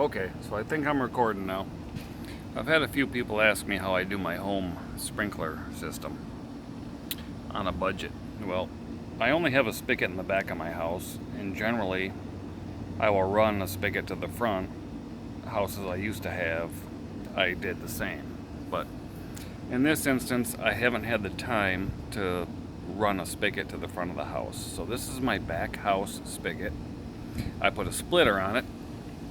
Okay, so I think I'm recording now. I've had a few people ask me how I do my home sprinkler system on a budget. Well, I only have a spigot in the back of my house, and generally I will run a spigot to the front. Houses I used to have, I did the same. But in this instance, I haven't had the time to run a spigot to the front of the house. So this is my back house spigot. I put a splitter on it,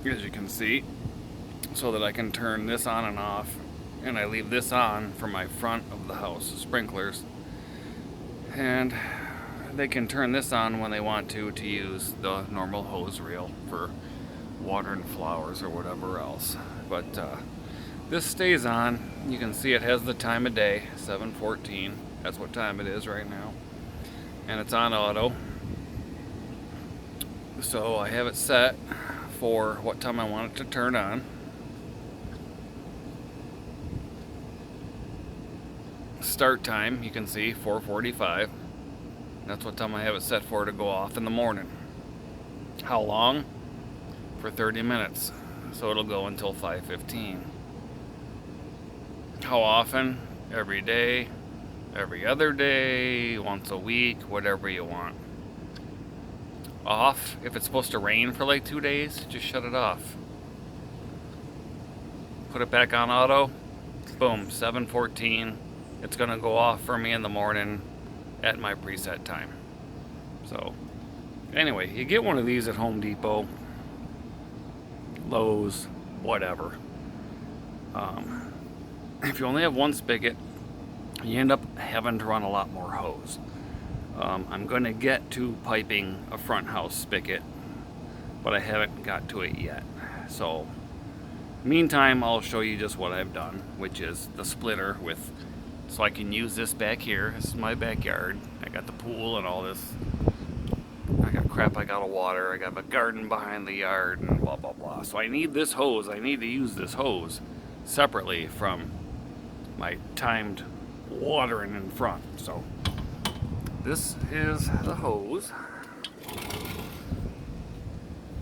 as you can see, so that I can turn this on and off, and I leave this on for my front of the house sprinklers, and they can turn this on when they want to use the normal hose reel for watering flowers or whatever else. But this stays on. You can see it has the time of day, 7:14. That's what time it is right now, and it's on auto. So I have it set for what time I want it to turn on. Start time, you can see 4:45. That's what time I have it set for to go off in the morning. How long? For 30 minutes. So it'll go until 5:15. How often? Every day, every other day, once a week, whatever you want. Off, if it's supposed to rain for like 2 days, just shut it off. Put it back on auto. Boom, 7:14. It's gonna go off for me in the morning at my preset time. So anyway, you get one of these at Home Depot, Lowe's, whatever. If you only have one spigot, you end up having to run a lot more hose. I'm going to get to piping a front house spigot, but I haven't got to it yet. So meantime, I'll show you just what I've done, which is the splitter with, so I can use this back here. This is my backyard. I got the pool and all this. I got crap I gotta water. I got a garden behind the yard and blah blah blah. So I need this hose. I need to use this hose separately from my timed watering in front. So this is the hose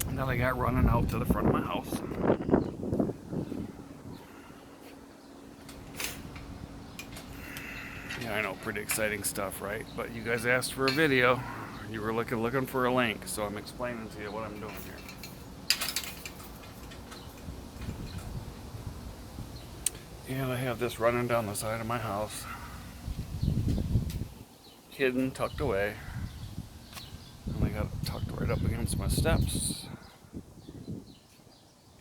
that I got running out to the front of my house. Yeah, I know, pretty exciting stuff, right? But you guys asked for a video. You were looking for a link, so I'm explaining to you what I'm doing here. And I have this running down the side of my house, hidden, tucked away. And I got it tucked right up against my steps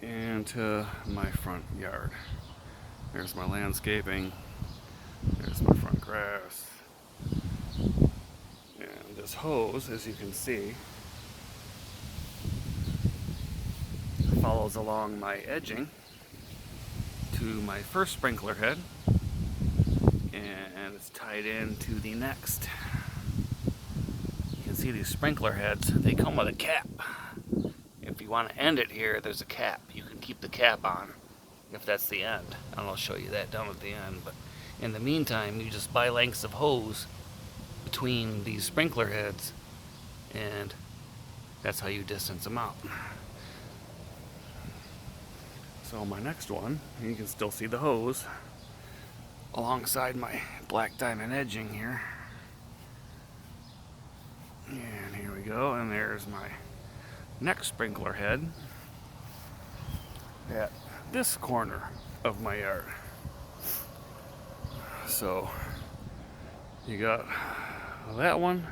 into my front yard. There's my landscaping. There's my front grass. And this hose, as you can see, follows along my edging to my first sprinkler head, and it's tied into the next. You can see these sprinkler heads, they come with a cap. If you want to end it here, there's a cap. You can keep the cap on if that's the end, and I'll show you that down at the end. But in the meantime, you just buy lengths of hose between these sprinkler heads, and that's how you distance them out. So my next one, you can still see the hose alongside my black diamond edging here. And here we go, and there's my next sprinkler head at this corner of my yard. So you got that one,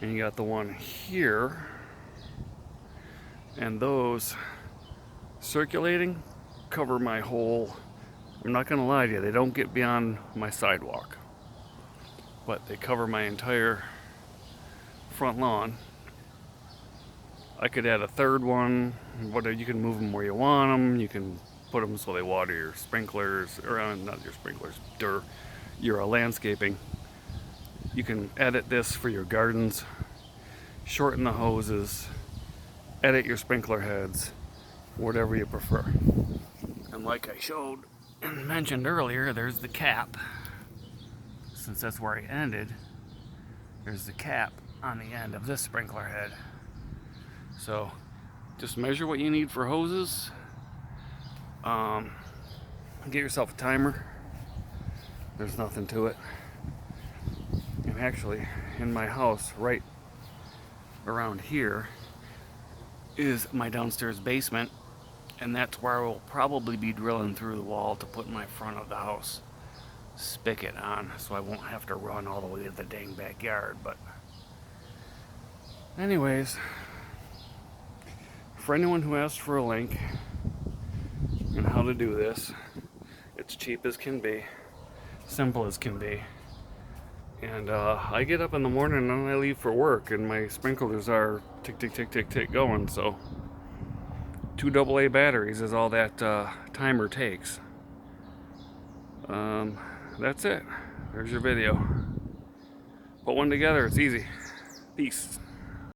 and you got the one here, and those circulating cover my whole, I'm not gonna lie to you, they don't get beyond my sidewalk, but they cover my entire front lawn. I could add a third one, whatever. You can move them where you want them. You can put them so they water your sprinklers, or not your sprinklers, your landscaping. You can edit this for your gardens, shorten the hoses, edit your sprinkler heads, whatever you prefer. And like I showed and mentioned earlier, there's the cap. Since that's where I ended, there's the cap on the end of this sprinkler head. So just measure what you need for hoses, Get yourself a timer. There's nothing to it. And actually, in my house, right around here, is my downstairs basement, and that's where I will probably be drilling through the wall to put my front of the house spigot on, so I won't have to run all the way to the dang backyard. But anyways, for anyone who asked for a link and how to do this, it's cheap as can be, simple as can be. And I get up in the morning and I leave for work, and my sprinklers are tick, tick, tick, tick, tick going. So 2 AA batteries is all that timer takes. That's it. There's your video. Put one together, it's easy. Peace.